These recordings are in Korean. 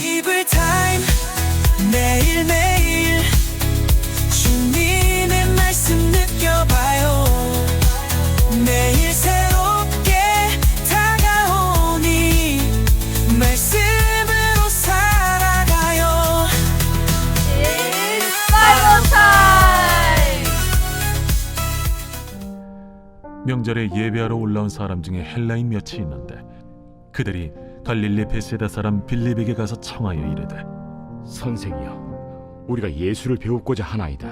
바이블 타임 매일매일 주님의 말씀 느껴봐요. 매일 새롭게 다가오니 말씀으로 살아가요. 바이블 타임! 명절에 예배하러 올라온 사람 중에 헬라인 몇이 있는데 그들이 갈릴리 베세다 사람 빌립에게 가서 청하여 이르되, 선생이여, 우리가 예수를 배우고자 하나이다.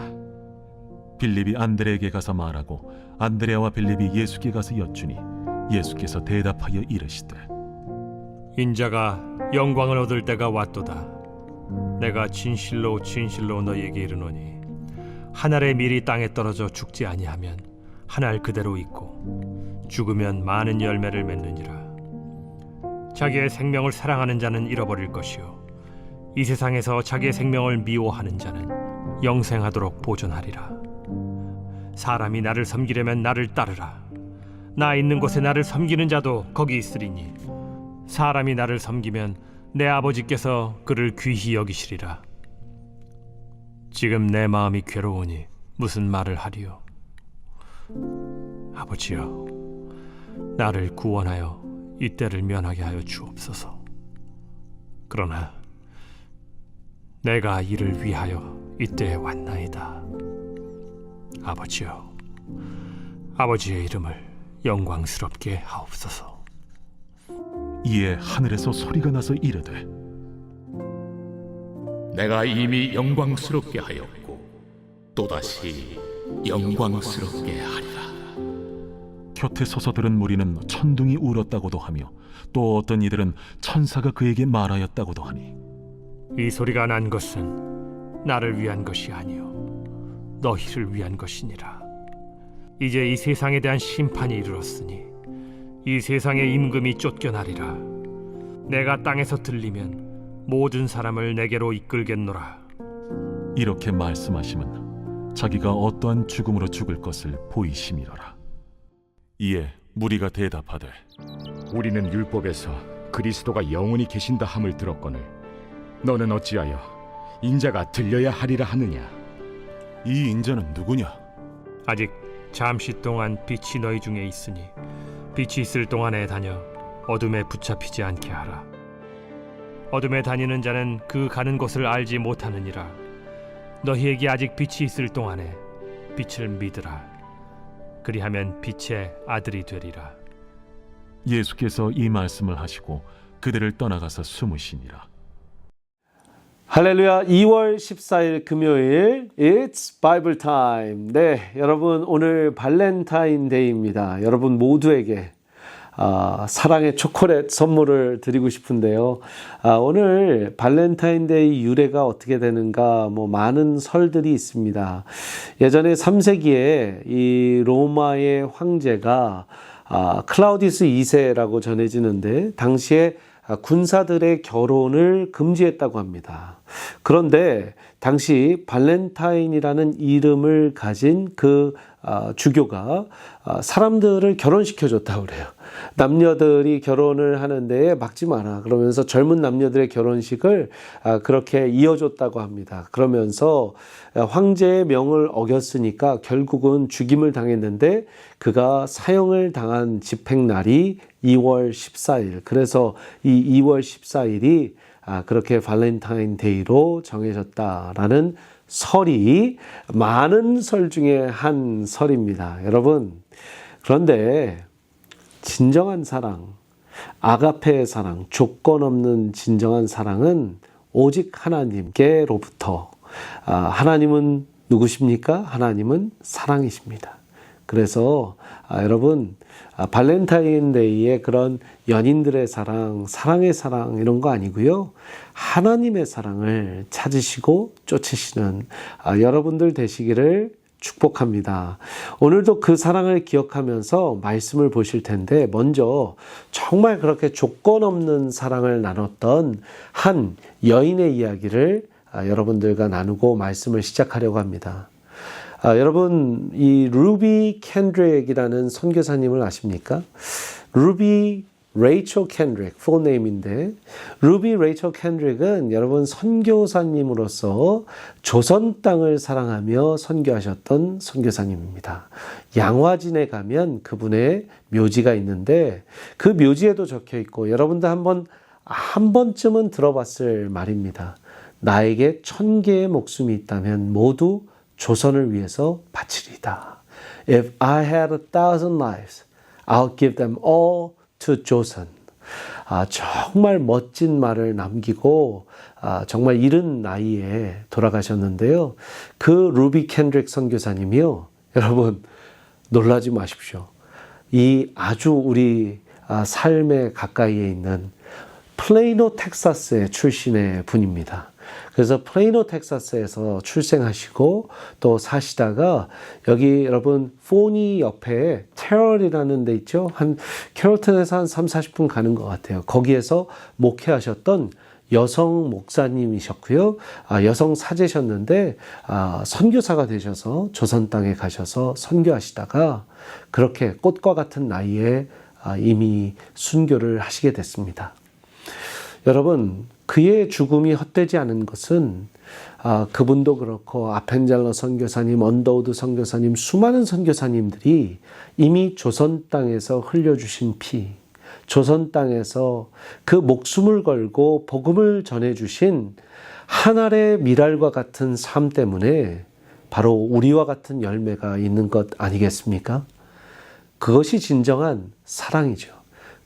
빌립이 안드레에게 가서 말하고 안드레와 빌립이 예수께 가서 여쭈니 예수께서 대답하여 이르시되, 인자가 영광을 얻을 때가 왔도다. 내가 진실로 진실로 너희에게 이르노니 한 알의 밀이 땅에 떨어져 죽지 아니하면 한 알 그대로 있고 죽으면 많은 열매를 맺느니라. 자기의 생명을 사랑하는 자는 잃어버릴 것이요 이 세상에서 자기의 생명을 미워하는 자는 영생하도록 보존하리라. 사람이 나를 섬기려면 나를 따르라. 나 있는 곳에 나를 섬기는 자도 거기 있으리니 사람이 나를 섬기면 내 아버지께서 그를 귀히 여기시리라. 지금 내 마음이 괴로우니 무슨 말을 하리요? 아버지여, 나를 구원하여 이때를 면하게 하여 주옵소서. 그러나 내가 이를 위하여 이때에 왔나이다. 아버지여, 아버지의 이름을 영광스럽게 하옵소서. 이에 하늘에서 소리가 나서 이르되, 내가 이미 영광스럽게 하였고 또다시 영광스럽게 하리라. 곁에 서서 들은 무리는 천둥이 울었다고도 하며 또 어떤 이들은 천사가 그에게 말하였다고도 하니, 이 소리가 난 것은 나를 위한 것이 아니요 너희를 위한 것이니라. 이제 이 세상에 대한 심판이 이르렀으니 이 세상의 임금이 쫓겨나리라. 내가 땅에서 들리면 모든 사람을 내게로 이끌겠노라. 이렇게 말씀하심은 자기가 어떠한 죽음으로 죽을 것을 보이심이로라. 이에 무리가 대답하되, 우리는 율법에서 그리스도가 영원히 계신다 함을 들었거늘 너는 어찌하여 인자가 들려야 하리라 하느냐? 이 인자는 누구냐? 아직 잠시 동안 빛이 너희 중에 있으니 빛이 있을 동안에 다녀 어둠에 붙잡히지 않게 하라. 어둠에 다니는 자는 그 가는 곳을 알지 못하느니라. 너희에게 아직 빛이 있을 동안에 빛을 믿으라. 그리하면 빛의 아들이 되리라. 예수께서 이 말씀을 하시고 그들을 떠나가서 숨으시니라. 할렐루야. 2월 14일 금요일 It's Bible Time. 네, 여러분 오늘 발렌타인데이입니다. 여러분 모두에게 사랑의 초콜릿 선물을 드리고 싶은데요. 오늘 발렌타인데이 유래가 어떻게 되는가 많은 설들이 있습니다. 예전에 3세기에 이 로마의 황제가 클라우디우스 2세라고 전해지는데 당시에 군사들의 결혼을 금지했다고 합니다. 그런데 당시 발렌타인이라는 이름을 가진 그 주교가 사람들을 결혼시켜줬다고 그래요. 남녀들이 결혼을 하는데 막지 마라 그러면서 젊은 남녀들의 결혼식을 그렇게 이어줬다고 합니다. 그러면서 황제의 명을 어겼으니까 결국은 죽임을 당했는데 그가 사형을 당한 집행날이 2월 14일. 그래서 이 2월 14일이 그렇게 발렌타인데이로 정해졌다라는 설이 많은 설 중에 한 설입니다. 여러분, 그런데 진정한 사랑, 아가페의 사랑, 조건 없는 진정한 사랑은 오직 하나님께로부터. 하나님은 누구십니까? 하나님은 사랑이십니다. 그래서 여러분 발렌타인데이의 그런 연인들의 사랑, 사랑의 사랑 이런 거 아니고요. 하나님의 사랑을 찾으시고 쫓으시는 여러분들 되시기를 축복합니다. 오늘도 그 사랑을 기억하면서 말씀을 보실 텐데 먼저 정말 그렇게 조건 없는 사랑을 나눴던 한 여인의 이야기를 여러분들과 나누고 말씀을 시작하려고 합니다. 여러분 이 루비 캔드렉이라는 선교사님을 아십니까? 루비 레이첼 켄드릭, 풀네임인데 루비 레이첼 켄드릭은 여러분 선교사님으로서 조선 땅을 사랑하며 선교하셨던 선교사님입니다. 양화진에 가면 그분의 묘지가 있는데 그 묘지에도 적혀 있고 여러분도 한 번쯤은 들어봤을 말입니다. 나에게 1000개의 목숨이 있다면 모두 조선을 위해서 바치리다. If I had 1,000 lives, I'll give them all to 조선. 정말 멋진 말을 남기고 정말 이른 나이에 돌아가셨는데요. 그 루비 켄드릭 선교사님이요. 여러분 놀라지 마십시오. 이 아주 우리 삶의 가까이에 있는 플레이노 텍사스의 출신의 분입니다. 그래서 플레이노 텍사스에서 출생하시고 또 사시다가 여기 여러분 포니 옆에 캐럴이라는 데 있죠. 캐럴턴에서 한 3-40분 가는 것 같아요. 거기에서 목회하셨던 여성 목사님이셨고요. 여성 사제셨는데 선교사가 되셔서 조선 땅에 가셔서 선교하시다가 그렇게 꽃과 같은 나이에 이미 순교를 하시게 됐습니다. 여러분 그의 죽음이 헛되지 않은 것은 그분도 그렇고 아펜젤러 선교사님, 언더우드 선교사님, 수많은 선교사님들이 이미 조선 땅에서 흘려주신 피, 조선 땅에서 그 목숨을 걸고 복음을 전해주신 한 알의 밀알과 같은 삶 때문에 바로 우리와 같은 열매가 있는 것 아니겠습니까? 그것이 진정한 사랑이죠.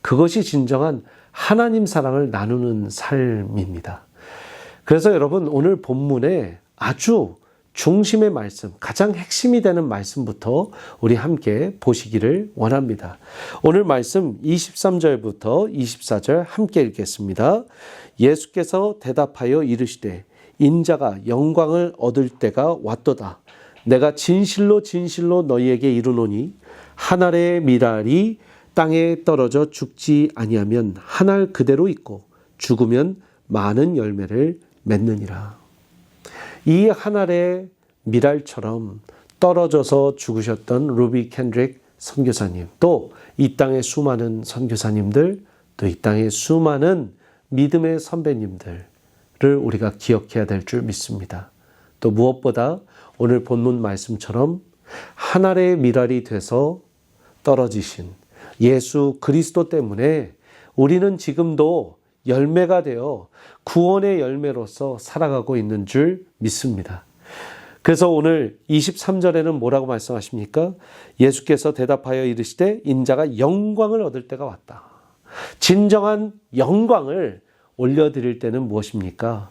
그것이 진정한 하나님 사랑을 나누는 삶입니다. 그래서 여러분 오늘 본문에 아주 중심의 말씀, 가장 핵심이 되는 말씀부터 우리 함께 보시기를 원합니다. 오늘 말씀 23절부터 24절 함께 읽겠습니다. 예수께서 대답하여 이르시되 인자가 영광을 얻을 때가 왔도다. 내가 진실로 진실로 너희에게 이르노니 한 알의 밀알이 땅에 떨어져 죽지 아니하면 한 알 그대로 있고 죽으면 많은 열매를 맺느니라. 이 한 알의 밀알처럼 떨어져서 죽으셨던 루비 켄드릭 선교사님, 또 이 땅의 수많은 선교사님들, 또 이 땅의 수많은 믿음의 선배님들을 우리가 기억해야 될 줄 믿습니다. 또 무엇보다 오늘 본문 말씀처럼 한 알의 밀알이 돼서 떨어지신 예수 그리스도 때문에 우리는 지금도 열매가 되어 구원의 열매로서 살아가고 있는 줄 믿습니다. 그래서 오늘 23절에는 뭐라고 말씀하십니까? 예수께서 대답하여 이르시되 인자가 영광을 얻을 때가 왔다. 진정한 영광을 올려드릴 때는 무엇입니까?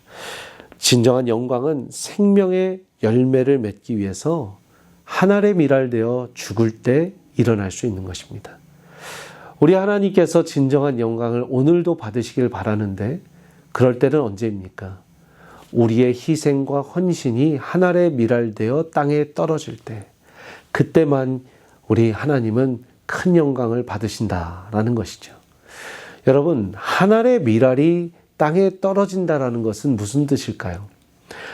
진정한 영광은 생명의 열매를 맺기 위해서 한 알의 밀알되어 죽을 때 일어날 수 있는 것입니다. 우리 하나님께서 진정한 영광을 오늘도 받으시길 바라는데 그럴 때는 언제입니까? 우리의 희생과 헌신이 한 알의 밀알되어 땅에 떨어질 때, 그때만 우리 하나님은 큰 영광을 받으신다라는 것이죠. 여러분, 한 알의 밀알이 땅에 떨어진다라는 것은 무슨 뜻일까요?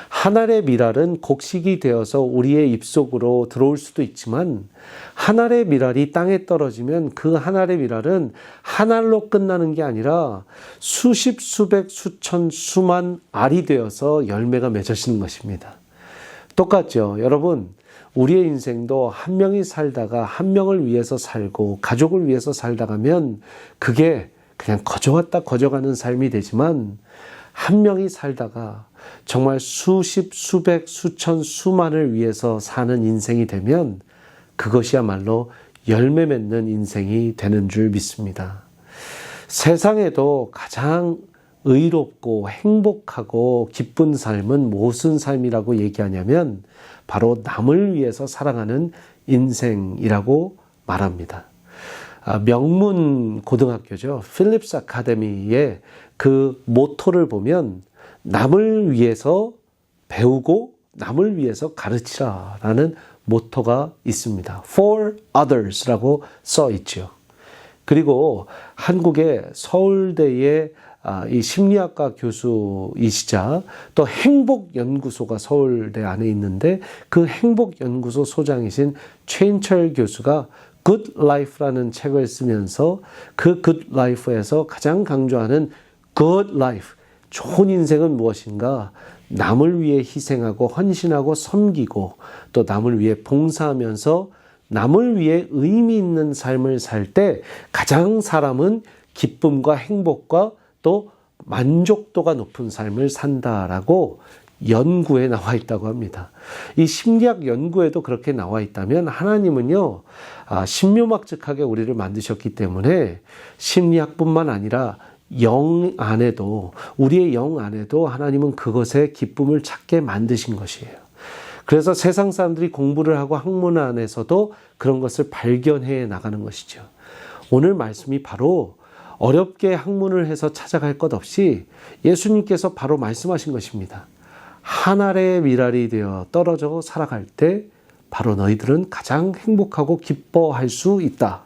한 알의 밀알은 곡식이 되어서 우리의 입속으로 들어올 수도 있지만 한 알의 밀알이 땅에 떨어지면 그 한 알의 밀알은 한 알로 끝나는 게 아니라 수십, 수백, 수천, 수만 알이 되어서 열매가 맺어지는 것입니다. 똑같죠. 여러분, 우리의 인생도 한 명이 살다가 한 명을 위해서 살고 가족을 위해서 살다 가면 그게 그냥 거저왔다 거저가는 삶이 되지만 한 명이 살다가 정말 수십, 수백, 수천, 수만을 위해서 사는 인생이 되면 그것이야말로 열매 맺는 인생이 되는 줄 믿습니다. 세상에도 가장 의롭고 행복하고 기쁜 삶은 무슨 삶이라고 얘기하냐면 바로 남을 위해서 살아가는 인생이라고 말합니다. 명문 고등학교죠. 필립스 아카데미의 그 모토를 보면 남을 위해서 배우고 남을 위해서 가르치라라는 모토가 있습니다. For others라고 써 있죠. 그리고 한국의 서울대의 이 심리학과 교수이시자 또 행복연구소가 서울대 안에 있는데 그 행복연구소 소장이신 최인철 교수가 Good Life라는 책을 쓰면서 그 Good Life에서 가장 강조하는 Good Life, 좋은 인생은 무엇인가? 남을 위해 희생하고 헌신하고 섬기고 또 남을 위해 봉사하면서 남을 위해 의미 있는 삶을 살 때 가장 사람은 기쁨과 행복과 또 만족도가 높은 삶을 산다라고 연구에 나와 있다고 합니다. 이 심리학 연구에도 그렇게 나와 있다면 하나님은요, 신묘막측하게 우리를 만드셨기 때문에 심리학뿐만 아니라 영 안에도, 우리의 영 안에도 하나님은 그것에 기쁨을 찾게 만드신 것이에요. 그래서 세상 사람들이 공부를 하고 학문 안에서도 그런 것을 발견해 나가는 것이죠. 오늘 말씀이 바로 어렵게 학문을 해서 찾아갈 것 없이 예수님께서 바로 말씀하신 것입니다. 한 알의 밀알이 되어 떨어져 살아갈 때 바로 너희들은 가장 행복하고 기뻐할 수 있다.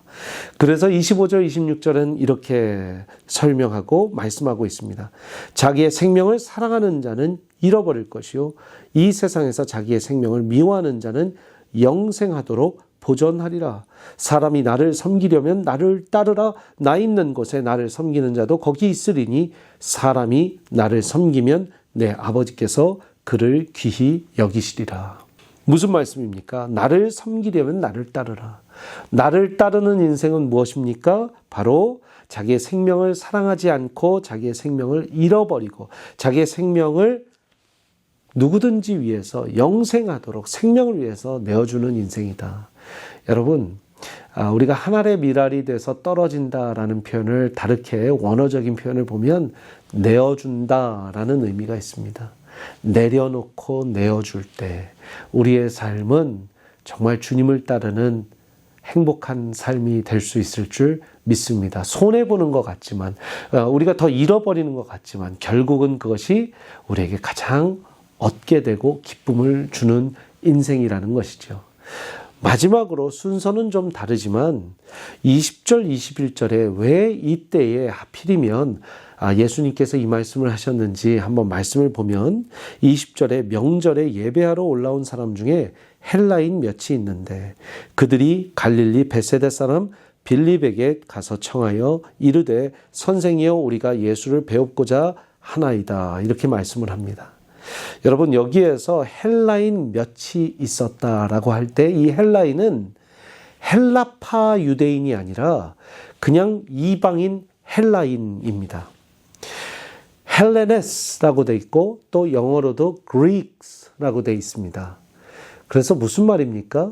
그래서 25절, 26절은 이렇게 설명하고 말씀하고 있습니다. 자기의 생명을 사랑하는 자는 잃어버릴 것이요 이 세상에서 자기의 생명을 미워하는 자는 영생하도록 보존하리라. 사람이 나를 섬기려면 나를 따르라. 나 있는 곳에 나를 섬기는 자도 거기 있으리니 사람이 나를 섬기면 내 아버지께서 그를 귀히 여기시리라. 무슨 말씀입니까? 나를 섬기려면 나를 따르라. 나를 따르는 인생은 무엇입니까? 바로 자기의 생명을 사랑하지 않고 자기의 생명을 잃어버리고 자기의 생명을 누구든지 위해서 영생하도록 생명을 위해서 내어주는 인생이다. 여러분, 우리가 한 알의 밀알이 돼서 떨어진다라는 표현을 다르게 원어적인 표현을 보면 내어준다라는 의미가 있습니다. 내려놓고 내어줄 때 우리의 삶은 정말 주님을 따르는 행복한 삶이 될 수 있을 줄 믿습니다. 손해보는 것 같지만, 우리가 더 잃어버리는 것 같지만 결국은 그것이 우리에게 가장 얻게 되고 기쁨을 주는 인생이라는 것이죠. 마지막으로 순서는 좀 다르지만 20절, 21절에 왜 이때에 하필이면 예수님께서 이 말씀을 하셨는지 한번 말씀을 보면 20절에 명절에 예배하러 올라온 사람 중에 헬라인 몇이 있는데 그들이 갈릴리 벳세다 사람 빌립에게 가서 청하여 이르되 선생이여 우리가 예수를 배웁고자 하나이다. 이렇게 말씀을 합니다. 여러분, 여기에서 헬라인 몇이 있었다라고 할 때 이 헬라인은 헬라파 유대인이 아니라 그냥 이방인 헬라인입니다. 헬레네스라고 돼 있고 또 영어로도 그리스라고 돼 있습니다. 그래서 무슨 말입니까?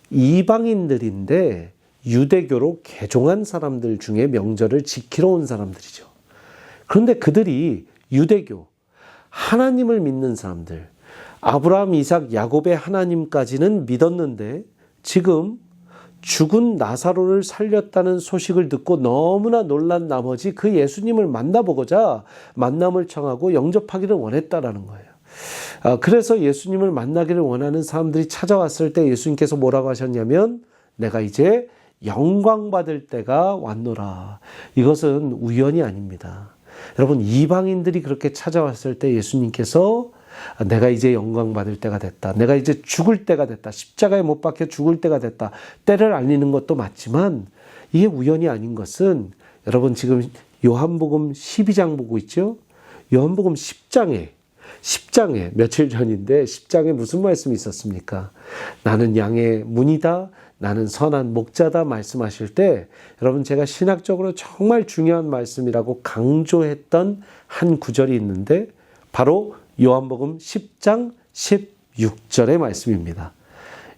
이방인들인데 유대교로 개종한 사람들 중에 명절을 지키러 온 사람들이죠. 그런데 그들이 유대교, 하나님을 믿는 사람들, 아브라함, 이삭, 야곱의 하나님까지는 믿었는데 지금 죽은 나사로를 살렸다는 소식을 듣고 너무나 놀란 나머지 그 예수님을 만나보고자 만남을 청하고 영접하기를 원했다라는 거예요. 그래서 예수님을 만나기를 원하는 사람들이 찾아왔을 때 예수님께서 뭐라고 하셨냐면 내가 이제 영광 받을 때가 왔노라. 이것은 우연이 아닙니다. 여러분, 이방인들이 그렇게 찾아왔을 때 예수님께서 내가 이제 영광 받을 때가 됐다. 내가 이제 죽을 때가 됐다. 십자가에 못 박혀 죽을 때가 됐다. 때를 알리는 것도 맞지만 이게 우연이 아닌 것은 여러분 지금 요한복음 12장 보고 있죠? 요한복음 10장에 며칠 전인데 10장에 무슨 말씀이 있었습니까? 나는 양의 문이다. 나는 선한 목자다 말씀하실 때 여러분 제가 신학적으로 정말 중요한 말씀이라고 강조했던 한 구절이 있는데 바로 요한복음 10장 16절의 말씀입니다.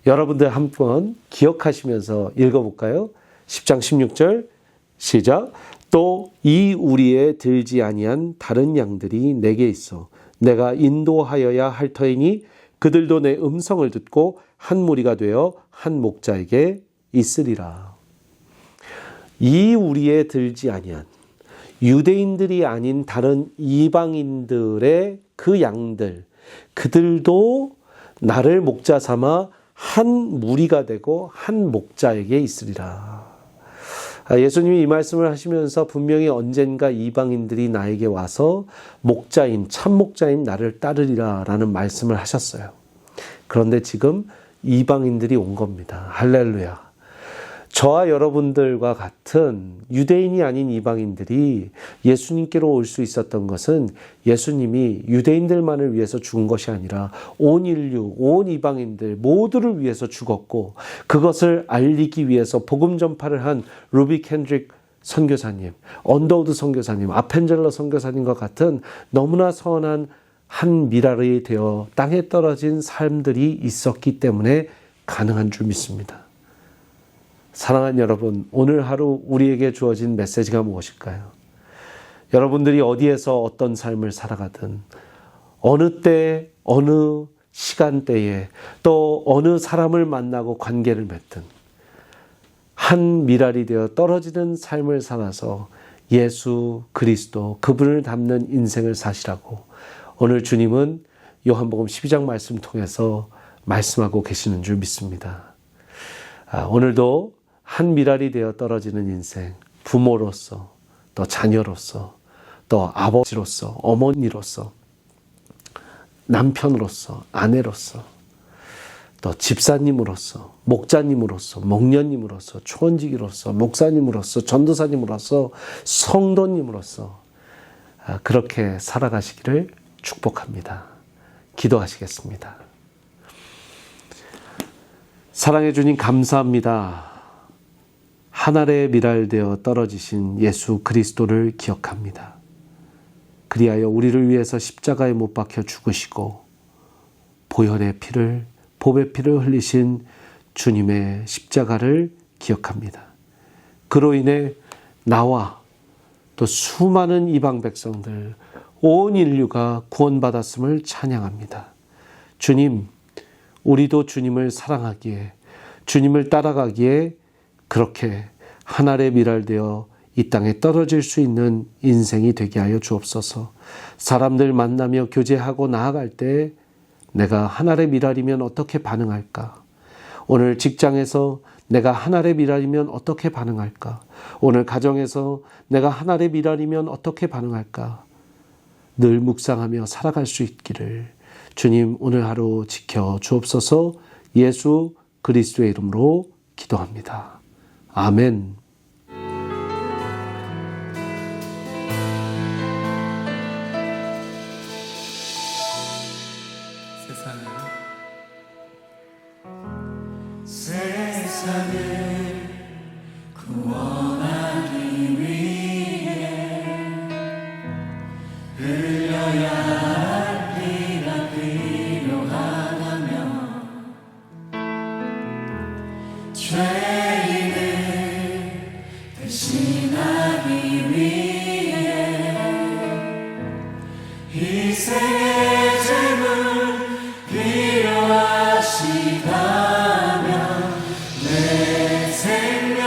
여러분들 한번 기억하시면서 읽어볼까요? 10장 16절 시작. 또 이 우리에 들지 아니한 다른 양들이 내게 있어 내가 인도하여야 할 터이니 그들도 내 음성을 듣고 한 무리가 되어 한 목자에게 있으리라. 이 우리에 들지 아니한 유대인들이 아닌 다른 이방인들의 그 양들, 그들도 나를 목자 삼아 한 무리가 되고 한 목자에게 있으리라. 예수님이 이 말씀을 하시면서 분명히 언젠가 이방인들이 나에게 와서 목자인, 참 목자인 나를 따르리라 라는 말씀을 하셨어요. 그런데 지금 이방인들이 온 겁니다. 할렐루야. 저와 여러분들과 같은 유대인이 아닌 이방인들이 예수님께로 올 수 있었던 것은 예수님이 유대인들만을 위해서 죽은 것이 아니라 온 인류, 온 이방인들 모두를 위해서 죽었고, 그것을 알리기 위해서 복음 전파를 한 루비 켄드릭 선교사님, 언더우드 선교사님, 아펜젤러 선교사님과 같은 너무나 선한 한 미랄이 되어 땅에 떨어진 삶들이 있었기 때문에 가능한 줄 믿습니다. 사랑하는 여러분, 오늘 하루 우리에게 주어진 메시지가 무엇일까요? 여러분들이 어디에서 어떤 삶을 살아가든, 어느 때, 어느 시간대에, 또 어느 사람을 만나고 관계를 맺든 한 미랄이 되어 떨어지는 삶을 살아서 예수 그리스도, 그분을 닮는 인생을 사시라고 오늘 주님은 요한복음 12장 말씀 통해서 말씀하고 계시는 줄 믿습니다. 오늘도 한 미랄이 되어 떨어지는 인생, 부모로서, 또 자녀로서, 또 아버지로서, 어머니로서, 남편으로서, 아내로서, 또 집사님으로서, 목자님으로서, 목녀님으로서, 초원지기로서, 목사님으로서, 전도사님으로서, 성도님으로서 그렇게 살아가시기를 축복합니다. 기도하시겠습니다. 사랑해 주님 감사합니다. 한 알의 미랄되어 떨어지신 예수 그리스도를 기억합니다. 그리하여 우리를 위해서 십자가에 못 박혀 죽으시고 보혈의 피를, 보배 피를 흘리신 주님의 십자가를 기억합니다. 그로 인해 나와 또 수많은 이방 백성들, 온 인류가 구원받았음을 찬양합니다. 주님, 우리도 주님을 사랑하기에, 주님을 따라가기에 그렇게 한 알의 미랄되어 이 땅에 떨어질 수 있는 인생이 되게 하여 주옵소서. 사람들 만나며 교제하고 나아갈 때 내가 한 알의 미랄이면 어떻게 반응할까? 오늘 직장에서 내가 한 알의 미랄이면 어떻게 반응할까? 오늘 가정에서 내가 한 알의 미랄이면 어떻게 반응할까? 늘 묵상하며 살아갈 수 있기를 주님 오늘 하루 지켜 주옵소서. 예수 그리스도의 이름으로 기도합니다. 아멘. 세상을 구원하기 위해 흘려야 할 피가 필요하다면 죄인을 대신하기 위해 희생의 제물 필요하시다면 내 생명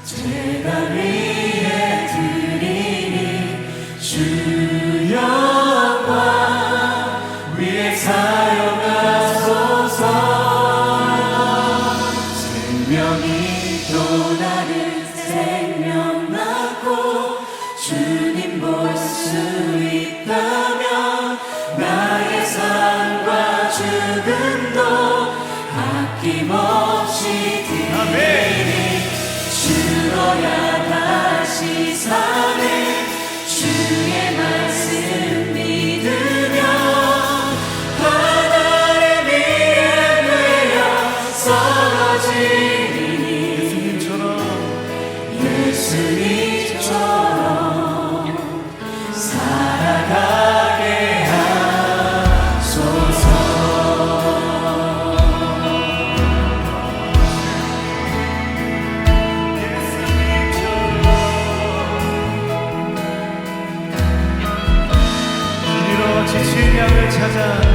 제가 위에 드리니 주 영광 위에 사용하소서. 생명이 또 다른 생명 낳고 주님 볼 수 있다면 나의 삶과 죽음도 아낌없이 드리니 죽어야 다시 사네. 주의 말씀 믿으며 하늘의 미래 되어 썰어지리니 예수님처럼 살아가게 하소서. 이리로 지친 양을 찾아